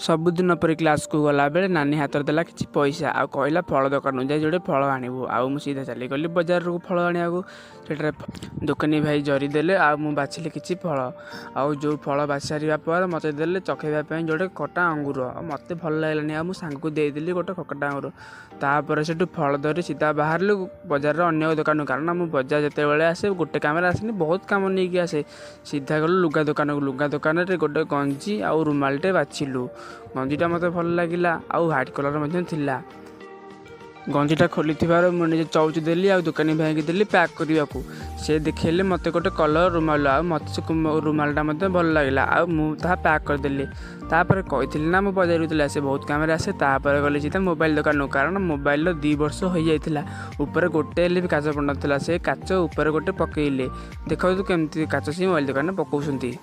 सबुदिन पर क्लास को गला बेले नानी हाथ में देला किसी पैसा आ कहला फल दुकान जा जोड़े फल आणबू आ सीधा चली गली बजार को फल आने से दुकानी भाई जरी देले आ बाछिली किसी फल आउ जो फल बाछि सारा पर मत देले चखेवाई जोड़े खटा अंगूर मत भल लगलानी आ सांग को देदेली गोटे खटा अंगूर तापर से फल धरी सीधा बाहर बजार अन्न दुकान कारण मुझे बजार जिते आसे गोटे कम आसनी बहुत कम नहीं आसे सीधा गलु लुगा दुकान को लुगा दुकान गोटे गंजी आउ रुमालटे बाछिलु गंजीटा मत भल लगे आउ ह्वाइट कलर थिला गंजीटा खोली मुझे चौच देली आ दुकानी भाई की देली पैक करने को सी देखले मत गोटे कलर रुमाल आ मत से रुमालटा मत भल लगे आ मुझे पैक करदेली तापर कही ना मुझे बजार से बहुत कम आसे तापर गली सीधा मोबाइल दुकान कारण मोबाइल 2 वर्ष हो जाता ऊपर गोटे भी काच पड़ा से काच ऊपर गोटे पकईले देखो केमती काच से मोबाइल दुकान पकाउछंती।